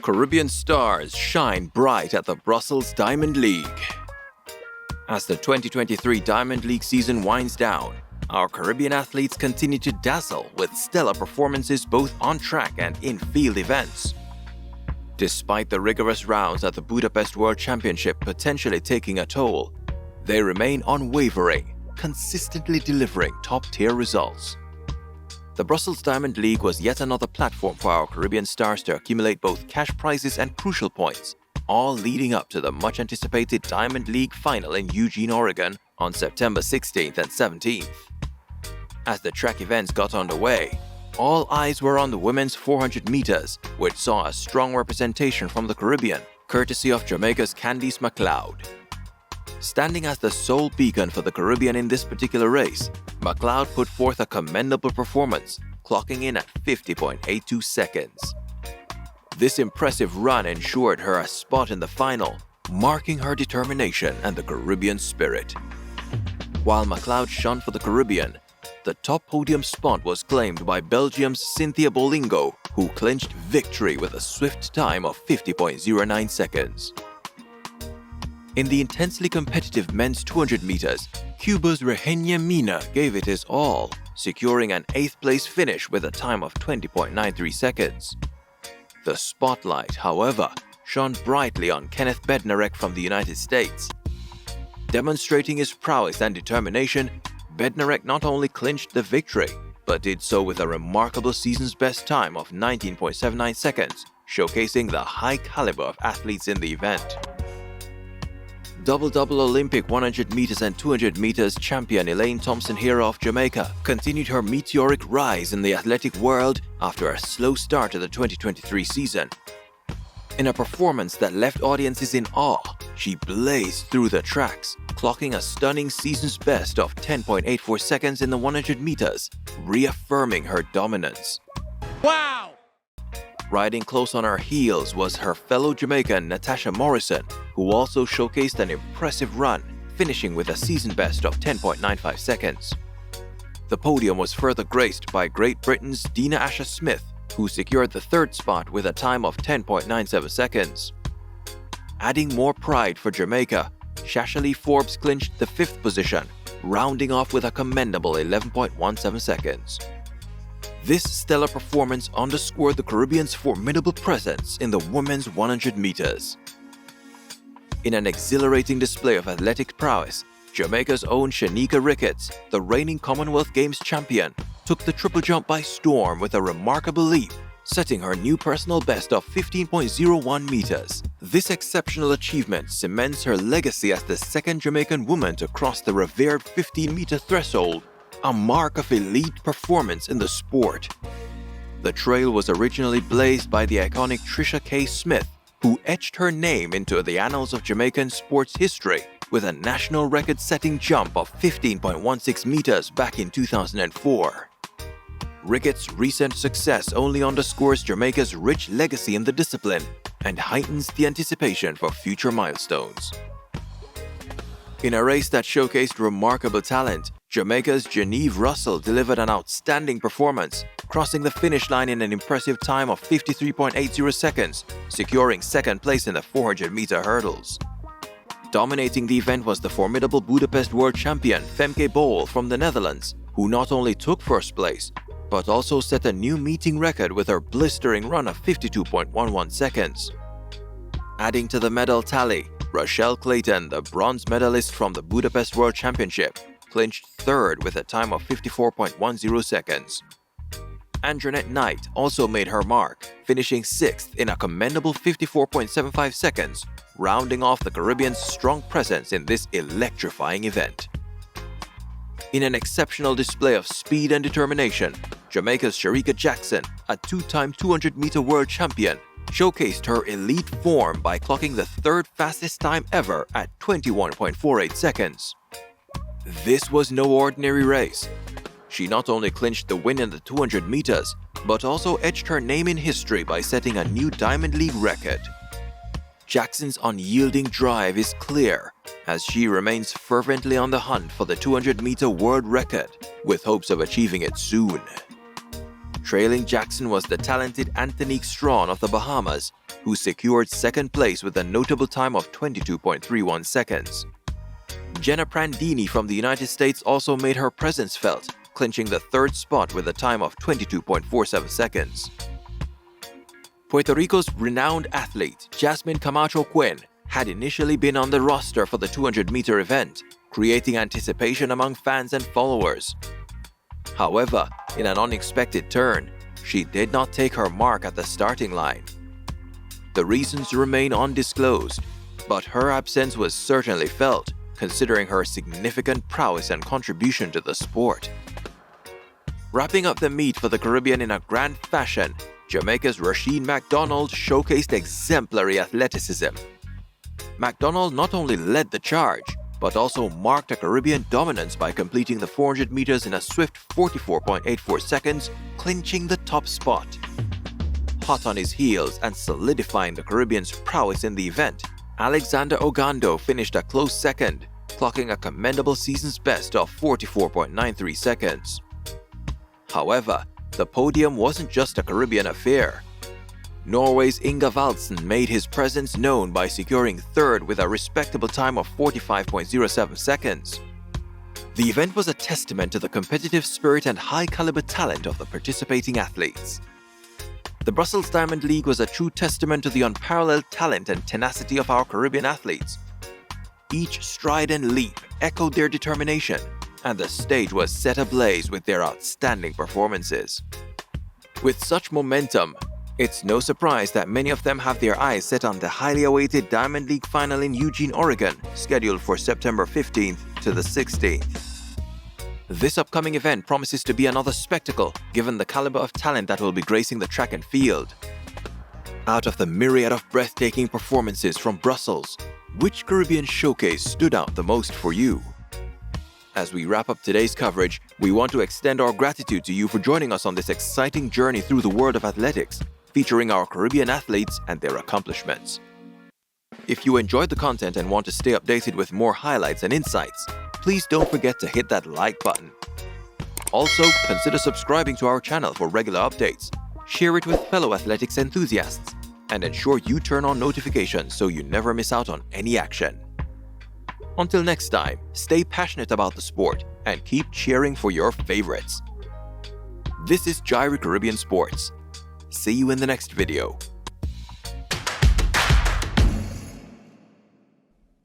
Caribbean stars shine bright at the Brussels Diamond League. As the 2023 Diamond League season winds down, our Caribbean athletes continue to dazzle with stellar performances both on track and in field events. Despite the rigorous rounds at the Budapest World Championship potentially taking a toll, they remain unwavering, consistently delivering top-tier results. The Brussels Diamond League was yet another platform for our Caribbean stars to accumulate both cash prizes and crucial points, all leading up to the much-anticipated Diamond League final in Eugene, Oregon on September 16th and 17th. As the track events got underway, all eyes were on the women's 400 meters, which saw a strong representation from the Caribbean, courtesy of Jamaica's Candice McLeod. Standing as the sole beacon for the Caribbean in this particular race, McLeod put forth a commendable performance, clocking in at 50.82 seconds. This impressive run ensured her a spot in the final, marking her determination and the Caribbean spirit. While McLeod shone for the Caribbean, the top podium spot was claimed by Belgium's Cynthia Bolingo, who clinched victory with a swift time of 50.09 seconds. In the intensely competitive men's 200 meters, Cuba's Regenia Mina gave it his all, securing an 8th place finish with a time of 20.93 seconds. The spotlight, however, shone brightly on Kenneth Bednarek from the United States. Demonstrating his prowess and determination, Bednarek not only clinched the victory, but did so with a remarkable season's best time of 19.79 seconds, showcasing the high caliber of athletes in the event. Double-double Olympic 100 meters and 200 meters champion Elaine Thompson-Herah of Jamaica continued her meteoric rise in the athletic world after a slow start to the 2023 season. In a performance that left audiences in awe, she blazed through the tracks, clocking a stunning season's best of 10.84 seconds in the 100 meters, reaffirming her dominance. Wow! Riding close on her heels was her fellow Jamaican Natasha Morrison, who also showcased an impressive run, finishing with a season best of 10.95 seconds. The podium was further graced by Great Britain's Dina Asher-Smith, who secured the 3rd spot with a time of 10.97 seconds. Adding more pride for Jamaica, Shashalee Forbes clinched the 5th position, rounding off with a commendable 11.17 seconds. This stellar performance underscored the Caribbean's formidable presence in the women's 100 meters. In an exhilarating display of athletic prowess, Jamaica's own Shanieka Ricketts, the reigning Commonwealth Games champion, took the triple jump by storm with a remarkable leap, setting her new personal best of 15.01 meters. This exceptional achievement cements her legacy as the second Jamaican woman to cross the revered 15-meter threshold, a mark of elite performance in the sport. The trail was originally blazed by the iconic Trisha K. Smith, who etched her name into the annals of Jamaican sports history with a national record-setting jump of 15.16 meters back in 2004. Ricketts' recent success only underscores Jamaica's rich legacy in the discipline and heightens the anticipation for future milestones. In a race that showcased remarkable talent, Jamaica's Genevieve Russell delivered an outstanding performance, crossing the finish line in an impressive time of 53.80 seconds, securing 2nd place in the 400-meter hurdles. Dominating the event was the formidable Budapest World Champion Femke Bol from the Netherlands, who not only took 1st place, but also set a new meeting record with her blistering run of 52.11 seconds. Adding to the medal tally, Rochelle Clayton, the bronze medalist from the Budapest World Championship, clinched 3rd with a time of 54.10 seconds. Andronette Knight also made her mark, finishing 6th in a commendable 54.75 seconds, rounding off the Caribbean's strong presence in this electrifying event. In an exceptional display of speed and determination, Jamaica's Shericka Jackson, a 2-time 200-meter world champion, showcased her elite form by clocking the 3rd fastest time ever at 21.48 seconds. This was no ordinary race. She not only clinched the win in the 200 meters, but also etched her name in history by setting a new Diamond League record. Jackson's unyielding drive is clear, as she remains fervently on the hunt for the 200-meter world record, with hopes of achieving it soon. Trailing Jackson was the talented Antonique Strawn of the Bahamas, who secured second place with a notable time of 22.31 seconds. Jenna Prandini from the United States also made her presence felt, clinching the third spot with a time of 22.47 seconds. Puerto Rico's renowned athlete, Jasmine Camacho-Quinn, had initially been on the roster for the 200-meter event, creating anticipation among fans and followers. However, in an unexpected turn, she did not take her mark at the starting line. The reasons remain undisclosed, but her absence was certainly felt, considering her significant prowess and contribution to the sport. Wrapping up the meet for the Caribbean in a grand fashion, Jamaica's Rusheen McDonald showcased exemplary athleticism. McDonald not only led the charge, but also marked a Caribbean dominance by completing the 400 meters in a swift 44.84 seconds, clinching the top spot. Hot on his heels and solidifying the Caribbean's prowess in the event, Alexander Ogando finished a close second, clocking a commendable season's best of 44.93 seconds. However, the podium wasn't just a Caribbean affair. Norway's Inga Valdsen made his presence known by securing third with a respectable time of 45.07 seconds. The event was a testament to the competitive spirit and high-caliber talent of the participating athletes. The Brussels Diamond League was a true testament to the unparalleled talent and tenacity of our Caribbean athletes. Each stride and leap echoed their determination, and the stage was set ablaze with their outstanding performances. With such momentum, it's no surprise that many of them have their eyes set on the highly awaited Diamond League final in Eugene, Oregon, scheduled for September 15th to the 16th. This upcoming event promises to be another spectacle, given the caliber of talent that will be gracing the track and field. Out of the myriad of breathtaking performances from Brussels, which Caribbean showcase stood out the most for you? As we wrap up today's coverage, we want to extend our gratitude to you for joining us on this exciting journey through the world of athletics, featuring our Caribbean athletes and their accomplishments. If you enjoyed the content and want to stay updated with more highlights and insights, please don't forget to hit that like button. Also, consider subscribing to our channel for regular updates, share it with fellow athletics enthusiasts, and ensure you turn on notifications so you never miss out on any action. Until next time, stay passionate about the sport and keep cheering for your favorites. This is J-irie Caribbean Sports. See you in the next video.